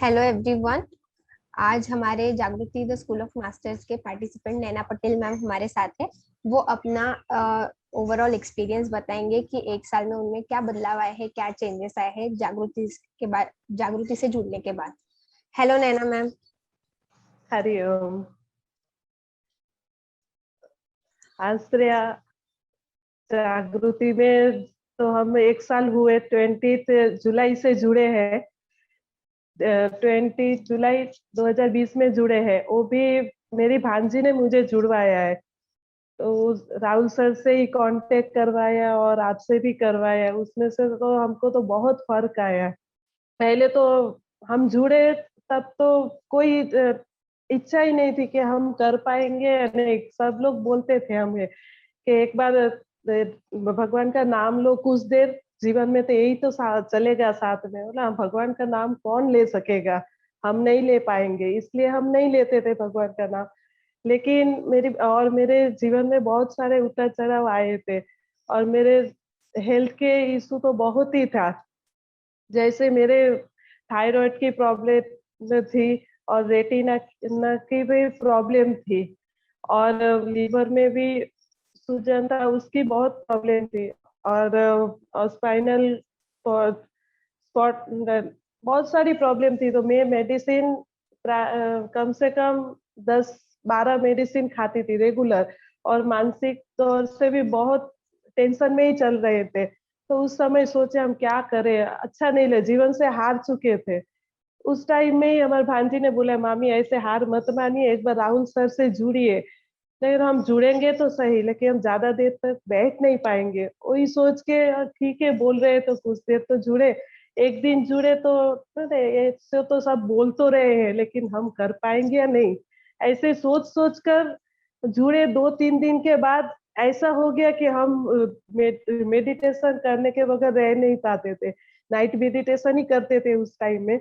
Hello everyone. आज हमारे जागृति द स्कूल ऑफ मास्टर्स के पार्टिसिपेंट नैना पटेल मैम हमारे साथ है। वो अपना ओवरऑल एक्सपीरियंस बताएंगे कि एक साल में उनमें क्या बदलाव आए हैं, क्या चेंजेस आए हैं जागृति से जुड़ने के बाद। हेलो नैना मैम। हरिओम। आश्रया जागृति में तो हम 1 साल हुए, 20 जुलाई से जुड़े हैं। 20 जुलाई 2020 में जुड़े हैं। वो भी मेरी भांजी ने मुझे जुड़वाया है, तो राहुल सर से ही कांटेक्ट करवाया और आपसे भी करवाया। उसमें से तो हमको तो बहुत फर्क आया। पहले तो हम जुड़े तब तो कोई इच्छा ही नहीं थी कि हम कर पाएंगे या नहीं। सब लोग बोलते थे हमें कि एक बार भगवान का नाम लो कुछ देर, जीवन में तो यही तो चलेगा साथ में। बोला भगवान का नाम कौन ले सकेगा, हम नहीं ले पाएंगे, इसलिए हम नहीं लेते थे भगवान का नाम। लेकिन मेरे जीवन में बहुत सारे उतार चढ़ाव आए थे और मेरे हेल्थ के इशू तो बहुत ही था। जैसे मेरे थायराइड की प्रॉब्लम थी और रेटिना की भी प्रॉब्लम थी और लीवर में भी सूजन था, उसकी बहुत प्रॉब्लम थी और स्पाइनल स्पॉट बहुत सारी प्रॉब्लम थी। तो मैं मेडिसिन कम से कम 10-12 मेडिसिन खाती थी रेगुलर, और मानसिक तौर से भी बहुत टेंशन में ही चल रहे थे। तो उस समय सोचे हम क्या करें, अच्छा नहीं लगे, जीवन से हार चुके थे। उस टाइम में ही हमारे भांजी ने बोला मामी ऐसे हार मत मानिए, एक बार राहुल सर से जुड़िए। लेकिन हम जुड़ेंगे तो सही, लेकिन हम ज्यादा देर तक बैठ नहीं पाएंगे। वही सोच के ठीक है बोल रहे तो कुछ देर तो जुड़े। एक दिन जुड़े तो ऐसे तो सब बोल तो रहे हैं, लेकिन हम कर पाएंगे या नहीं, ऐसे सोच सोच कर जुड़े। 2-3 दिन के बाद ऐसा हो गया कि हम मेडिटेशन करने के बगैर रह नहीं पाते थे। नाइट मेडिटेशन ही करते थे उस टाइम में।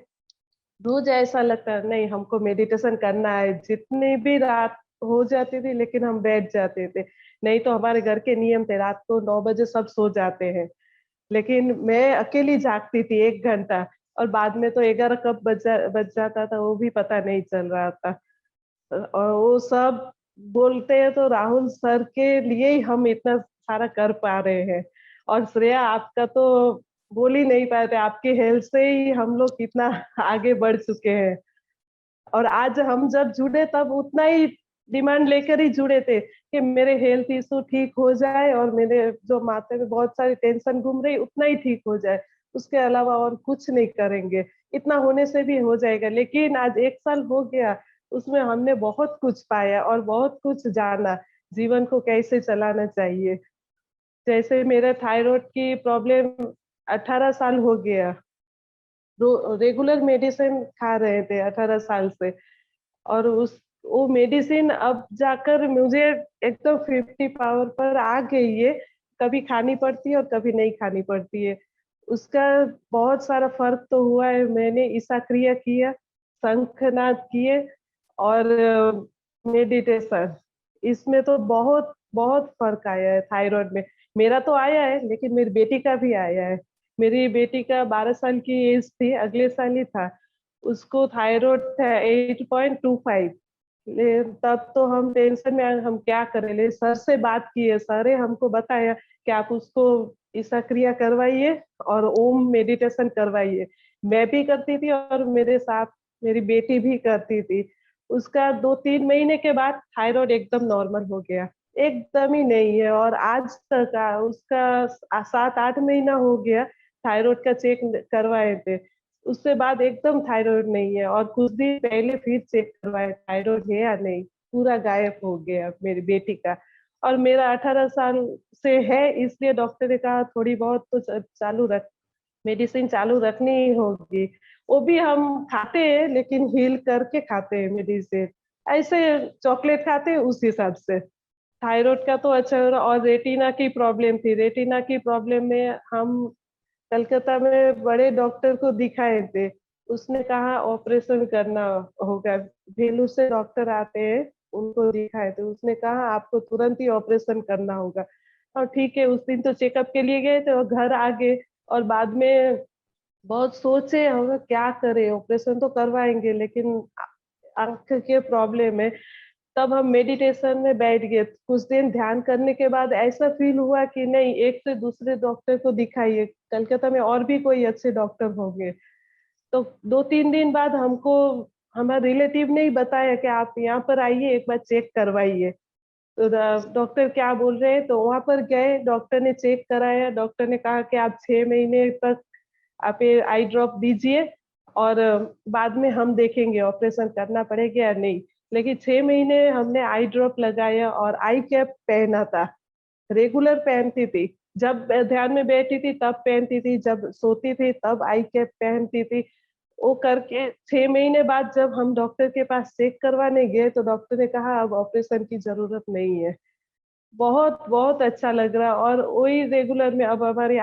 रोज ऐसा लगता नहीं हमको मेडिटेशन करना है। जितनी भी रात हो जाती थी लेकिन हम बैठ जाते थे। नहीं तो हमारे घर के नियम थे, रात को 9 बजे सब सो जाते हैं, लेकिन मैं अकेली जागती थी 1 घंटा, और बाद में तो 11 कब बज जाता था वो भी पता नहीं चल रहा था। और वो सब बोलते हैं तो राहुल सर के लिए ही हम इतना सारा कर पा रहे हैं। और श्रेया आपका तो बोल ही नहीं पाए थे, आपके हेल्थ से ही हम लोग कितना आगे बढ़ चुके हैं। और आज हम जब जुड़े तब उतना ही डिमांड लेकर ही जुड़े थे कि मेरे हेल्थ इशू ठीक हो जाए और मेरे जो माथे में बहुत सारी टेंशन घूम रही उतना ही ठीक हो जाए, उसके अलावा और कुछ नहीं करेंगे। इतना होने से भी हो जाएगा। लेकिन आज 1 साल हो गया, उसमें हमने बहुत कुछ पाया और बहुत कुछ जाना, जीवन को कैसे चलाना चाहिए। जैसे मेरे थायराइड की प्रॉब्लम 18 साल हो गया, रेगुलर मेडिसिन खा रहे थे 18 साल से। और उस वो मेडिसिन अब जाकर मुझे एकदम 50 पावर पर आ गई है। कभी खानी पड़ती है और कभी नहीं खानी पड़ती है। उसका बहुत सारा फर्क तो हुआ है। मैंने ईसा क्रिया किया, शंखनाद किए और मेडिटेशन, इसमें तो बहुत बहुत फर्क आया है थायराइड में। मेरा तो आया है लेकिन मेरी बेटी का भी आया है। मेरी बेटी का 12 साल की एज थी, अगले साल ही था, उसको थायराइड था 8.25। तब तो हम टेंशन में आए, हम क्या करें। ले सर से बात किए, सर हमको बताया कि आप उसको ईसा क्रिया करवाइए और ओम मेडिटेशन करवाइए। मैं भी करती थी और मेरे साथ मेरी बेटी भी करती थी। उसका 2-3 महीने के बाद थायराइड एकदम नॉर्मल हो गया, एकदम ही नहीं है। और आज तक उसका 7-8 महीना हो गया, थायराइड का चेक करवाए थे, उसके बाद एकदम थायराइड नहीं है। और कुछ दिन पहले फिर चेक करवाया थायराइड है या नहीं, पूरा गायब हो गया मेरी बेटी का। और मेरा 18 साल से है, इसलिए डॉक्टर ने कहा थोड़ी बहुत तो चालू रख, मेडिसिन चालू रखनी ही होगी। वो भी हम खाते हैं लेकिन हील करके खाते हैं मेडिसिन, ऐसे चॉकलेट खाते हैं उस हिसाब से। थायराइड का तो अच्छा हो रहा। और रेटिना की प्रॉब्लम थी, रेटिना की प्रॉब्लम में हम कलकत्ता में बड़े डॉक्टर को दिखाए थे। उसने कहा ऑपरेशन करना होगा, भेलू से डॉक्टर आते हैं, उनको दिखाए थे, उसने कहा आपको तुरंत ही ऑपरेशन करना होगा। और ठीक है, उस दिन तो चेकअप के लिए गए थे और घर आ गए। और बाद में बहुत सोचे हम क्या करें, ऑपरेशन तो करवाएंगे लेकिन आंख के प्रॉब्लम है। तब हम मेडिटेशन में बैठ गए। कुछ दिन ध्यान करने के बाद ऐसा फील हुआ कि नहीं, एक से दूसरे डॉक्टर को दिखाइए, कलकत्ता में और भी कोई अच्छे डॉक्टर होंगे। तो 2-3 दिन बाद हमको हमारे रिलेटिव ने ही बताया कि आप यहाँ पर आइए, एक बार चेक करवाइए। तो डॉक्टर क्या बोल रहे हैं, तो वहां पर गए, डॉक्टर ने चेक कराया। डॉक्टर ने कहा कि आप 6 महीने तक आप ये आई ड्रॉप दीजिए और बाद में हम देखेंगे ऑपरेशन करना पड़ेगा या नहीं। लेकिन 6 महीने हमने आई ड्रॉप लगाया और आई कैप पहना था, रेगुलर पहनती थी। जब ध्यान में बैठी थी तब पहनती थी, जब सोती थी तब आई कैप पहनती थी। वो करके 6 महीने बाद जब हम डॉक्टर के पास चेक करवाने गए तो डॉक्टर ने कहा अब ऑपरेशन की जरूरत नहीं है। बहुत बहुत अच्छा लग रहा, और वही रेगुलर में अब हमारी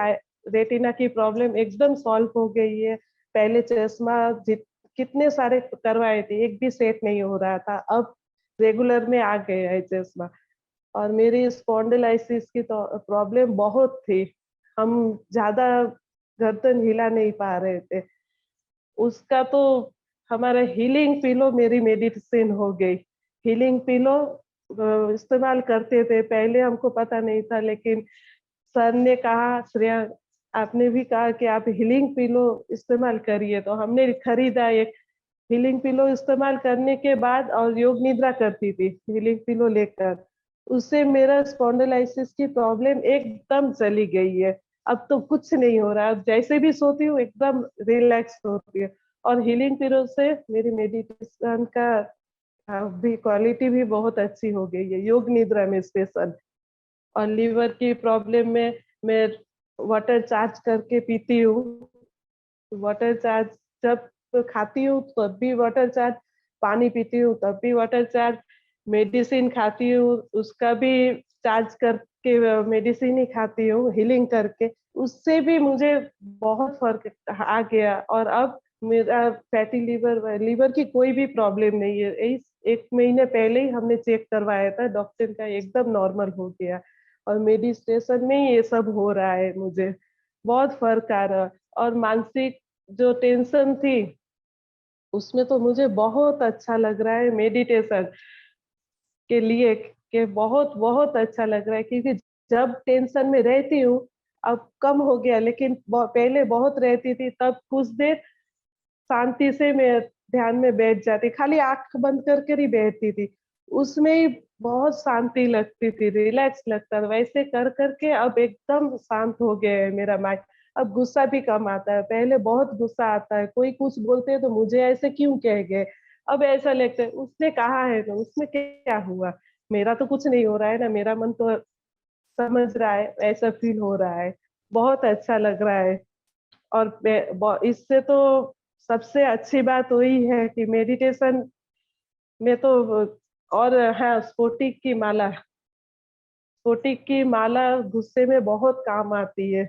रेटिना की प्रॉब्लम एकदम सॉल्व हो गई है। पहले चश्मा कितने सारे करवाए थे, एक भी सेट नहीं हो रहा था, अब रेगुलर में आ गया है चश्मा। और मेरी स्पॉन्डिलाइसिस की तो प्रॉब्लम बहुत थी, हम ज्यादा गर्दन हिला नहीं पा रहे थे। उसका तो हमारा हीलिंग पिलो मेरी मेडिसिन हो गई। हीलिंग पिलो इस्तेमाल करते थे, पहले हमको पता नहीं था, लेकिन सर ने कहा, श्रेया आपने भी कहा कि आप हीलिंग पिलो इस्तेमाल करिए, तो हमने खरीदा एक हीलिंग पिलो। इस्तेमाल करने के बाद और योग निद्रा करती थी हीलिंग पिलो लेकर, उससे मेरा स्पॉन्डिलाइसिस की प्रॉब्लम एकदम चली गई है। अब तो कुछ नहीं हो रहा, अब जैसे भी सोती हूँ एकदम रिलैक्स होती है। और हीलिंग पिलो से मेरी मेडिटेशन का भी क्वालिटी भी बहुत अच्छी हो गई है, योग निद्रा में स्पेशल। और लीवर की प्रॉब्लम में मैं वाटर चार्ज करके पीती हूँ। वाटर चार्ज जब खाती हूँ तब भी वाटर चार्ज, पानी पीती हूँ तब भी वाटर चार्ज, मेडिसिन खाती हूँ उसका भी चार्ज करके मेडिसिन ही खाती हूँ हीलिंग करके। उससे भी मुझे बहुत फर्क आ गया, और अब मेरा फैटी लीवर लीवर की कोई भी प्रॉब्लम नहीं है। इस 1 महीने पहले ही हमने चेक करवाया था, डॉक्टर का एकदम नॉर्मल हो गया। और मेडिटेशन में ही ये सब हो रहा है, मुझे बहुत फर्क आ रहा है। और मानसिक जो टेंशन थी उसमें तो मुझे बहुत अच्छा लग रहा है मेडिटेशन के लिए, कि बहुत बहुत अच्छा लग रहा है। क्योंकि जब टेंशन में रहती हूँ, अब कम हो गया, लेकिन पहले बहुत रहती थी, तब कुछ देर शांति से मैं ध्यान में बैठ जाती, खाली आंख बंद करके ही बैठती थी, उसमें ही बहुत शांति लगती थी, रिलैक्स लगता था। वैसे कर करके अब एकदम शांत हो गया है मेरा माइंड। अब गुस्सा भी कम आता है, पहले बहुत गुस्सा आता है, कोई कुछ बोलते हैं तो मुझे ऐसे क्यों कह गए, अब ऐसा लगता है उसने कहा है तो उसमें क्या हुआ, मेरा तो कुछ नहीं हो रहा है ना, मेरा मन तो समझ रहा है, ऐसा फील हो रहा है। बहुत अच्छा लग रहा है। और इससे तो सबसे अच्छी बात वही है कि मेडिटेशन में तो, और हाँ, स्फटिक की माला, स्फटिक की माला गुस्से में बहुत काम आती है।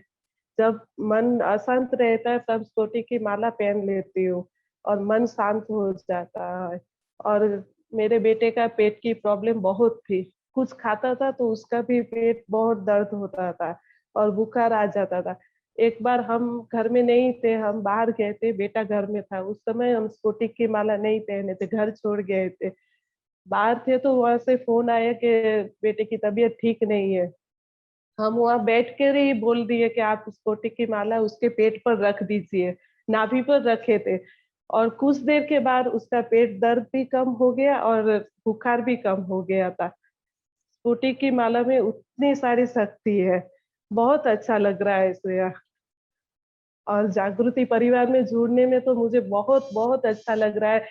जब मन अशांत रहता है तब स्फटिक की माला पहन लेती हूँ और मन शांत हो जाता है। और मेरे बेटे का पेट की प्रॉब्लम बहुत थी, कुछ खाता था तो उसका भी पेट बहुत दर्द होता था और बुखार आ जाता था। एक बार हम घर में नहीं थे, हम बाहर गए थे, बेटा घर में था, उस समय हम स्फटिक की माला नहीं पहने थे, घर छोड़ गए थे, बाहर थे, तो वहां से फोन आया कि बेटे की तबीयत ठीक नहीं है। हम वहाँ बैठ कर ही बोल दिए कि आप स्फटिक की माला उसके पेट पर रख दीजिए, नाभि पर रखे थे। और कुछ देर के बाद उसका पेट दर्द भी कम हो गया और बुखार भी कम हो गया था। स्फटिक की माला में उतनी सारी शक्ति है, बहुत अच्छा लग रहा है श्रेया। और जागृति परिवार में जुड़ने में तो मुझे बहुत बहुत अच्छा लग रहा है।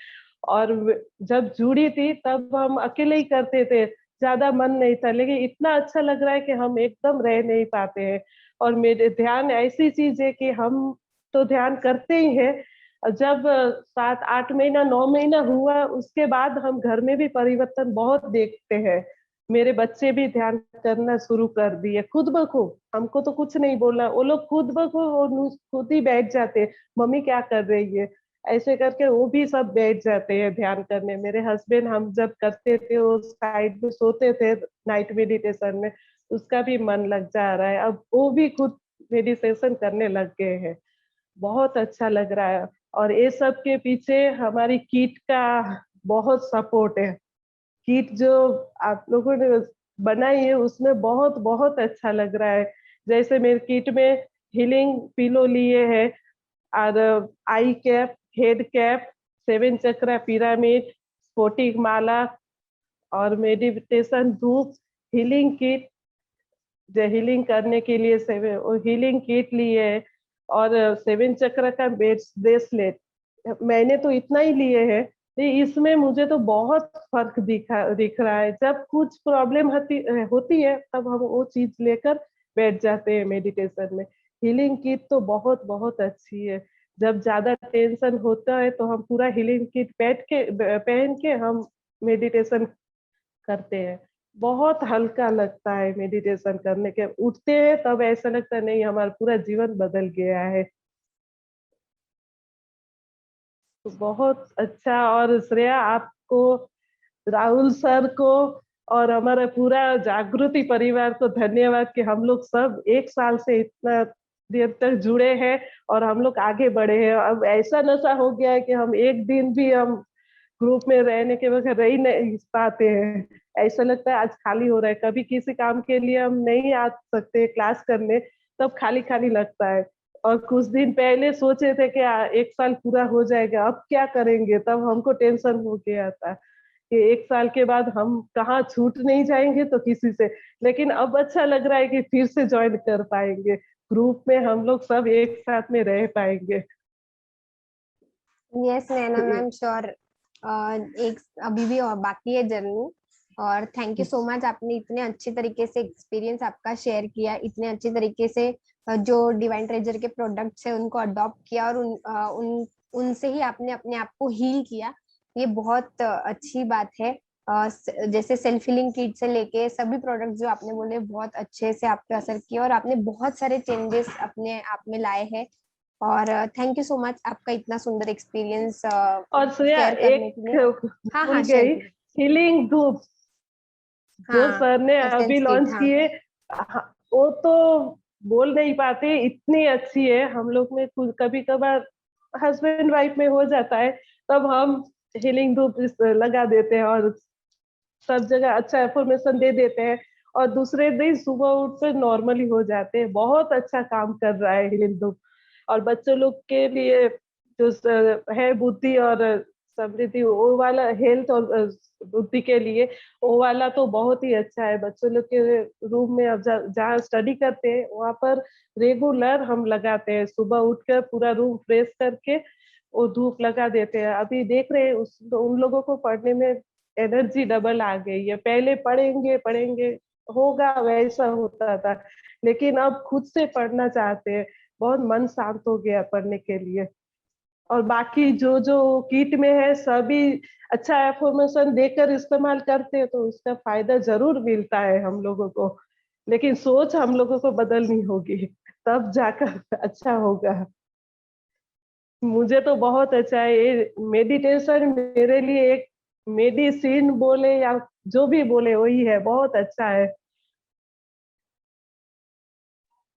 और जब जुड़ी थी तब हम अकेले ही करते थे, ज्यादा मन नहीं था, लेकिन इतना अच्छा लग रहा है कि हम एकदम रह नहीं पाते हैं। और मेरे ध्यान ऐसी चीज है कि हम तो ध्यान करते ही हैं, जब 7-8 महीना 9 महीना हुआ उसके बाद हम घर में भी परिवर्तन बहुत देखते हैं। मेरे बच्चे भी ध्यान करना शुरू कर दिए खुद ब खुद, हमको तो कुछ नहीं बोलना, वो लोग खुद ब खुद खुद ही बैठ जाते हैं, मम्मी क्या कर रही है, ऐसे करके वो भी सब बैठ जाते हैं ध्यान करने। मेरे हस्बैंड, हम जब करते थे वो साइड में सोते थे नाइट मेडिटेशन में, उसका भी मन लग जा रहा है, अब वो भी खुद मेडिटेशन करने लग गए हैं। बहुत अच्छा लग रहा है। और ये सब के पीछे हमारी किट का बहुत सपोर्ट है। किट जो आप लोगों ने बनाई है उसमें बहुत बहुत अच्छा लग रहा है। जैसे मेरे किट में हीलिंग पिलो लिए है, और आई कैप, हेड कैप, 7 चक्रा पिरामिड, स्फोटिक माला, और मेडिटेशन धूप, हीलिंग किट, जो हीलिंग करने के लिए हीलिंग किट लिए है, और 7 चक्र का ब्रेसलेट। मैंने तो इतना ही लिए है, इसमें मुझे तो बहुत फर्क दिख रहा है। जब कुछ प्रॉब्लम होती है तब हम वो चीज लेकर बैठ जाते हैं मेडिटेशन में। हीलिंग किट तो बहुत बहुत अच्छी है। जब ज्यादा टेंशन होता है तो हम पूरा हीलिंग किट पहन के हम मेडिटेशन करते हैं। बहुत हल्का लगता है मेडिटेशन करने के, उठते हैं तब ऐसा लगता है नहीं हमारा पूरा जीवन बदल गया है। तो बहुत अच्छा। और श्रेया आपको, राहुल सर को, और हमारा पूरा जागृति परिवार को धन्यवाद कि हम लोग सब 1 साल से इतना देर तक जुड़े हैं और हम लोग आगे बढ़े हैं। अब ऐसा नशा हो गया है कि हम एक दिन भी हम ग्रुप में रहने के बगैर रह ही नहीं पाते हैं। ऐसा लगता है आज खाली हो रहा है। कभी किसी काम के लिए हम नहीं आ सकते क्लास करने, तब खाली खाली लगता है। और कुछ दिन पहले सोचे थे कि 1 साल पूरा हो जाएगा, अब क्या करेंगे, तब हमको टेंशन हो गया था कि 1 साल के बाद हम कहाँ छूट नहीं जाएंगे तो किसी से। लेकिन अब अच्छा लग रहा है कि फिर से ज्वाइन कर पाएंगे ग्रुप में, हम लोग सब एक साथ में रह पाएंगे। यस नैना मैम, श्योर। एक अभी भी और बाकी है जर्नी। और थैंक यू सो मच, आपने इतने अच्छे तरीके से एक्सपीरियंस आपका शेयर किया, इतने अच्छे तरीके से जो डिवाइन ट्रेजर के प्रोडक्ट्स है उनको अडॉप्ट किया, और उनसे ही आपने अपने आप को हील किया। ये बहुत अच्छी बात है। जैसे सेल्फ हीलिंग किट से लेके सभी प्रोडक्ट जो आपने बोले बहुत अच्छे से आप पे असर किया, और आपने बहुत सारे चेंजेस अपने आप में लाए हैं। और थैंक यू सो मच आपका इतना सुंदर एक्सपीरियंस और श्रेया शेयर करने एक के लिए। हाँ भूल हाँ, शेयर गई, कीजिए। हीलिंग धूप जो हाँ, सर ने अभी एसेंस किट, लॉन्च हाँ। किए, वो तो बोल नहीं पाते, इतनी अच्छी है। हम लोग में कभी कभार हस्बैंड वाइफ में हो जाता है, तब हम हीलिंग धूप लगा देते हैं और सब जगह अच्छा इन्फॉर्मेशन दे देते हैं, और दूसरे दिन सुबह उठ कर नॉर्मली हो जाते हैं। बहुत अच्छा काम कर रहा है हीलिंग धूप। और बच्चों लोग के लिए जो है बुद्धि और समृद्धि, वो वाला हेल्थ और बुद्धि के लिए वो वाला तो बहुत ही अच्छा है। बच्चों लोग के रूम में अब जहाँ स्टडी करते हैं वहाँ पर रेगुलर हम लगाते हैं, सुबह उठकर पूरा रूम फ्रेश करके वो धूप लगा देते हैं। अभी देख रहे हैं उन लोगों को पढ़ने में एनर्जी डबल आ गई है। पहले पढ़ेंगे पढ़ेंगे होगा वैसा होता था, लेकिन अब खुद से पढ़ना चाहते हैं। बहुत मन शांत हो गया पढ़ने के लिए। और बाकी जो जो किट में है सभी अच्छा इंफॉर्मेशन देकर इस्तेमाल करते हैं तो उसका फायदा जरूर मिलता है हम लोगों को। लेकिन सोच हम लोगों को बदलनी होगी, तब जाकर अच्छा होगा। मुझे तो बहुत अच्छा है ये मेडिटेशन, मेरे लिए एक मेडिसिन बोले या जो भी बोले वही है, बहुत अच्छा है।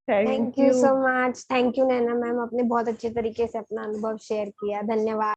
Thank thank you you. So much, thank you Naina ma'am, आपने बहुत अच्छे तरीके से अपना अनुभव शेयर किया। धन्यवाद।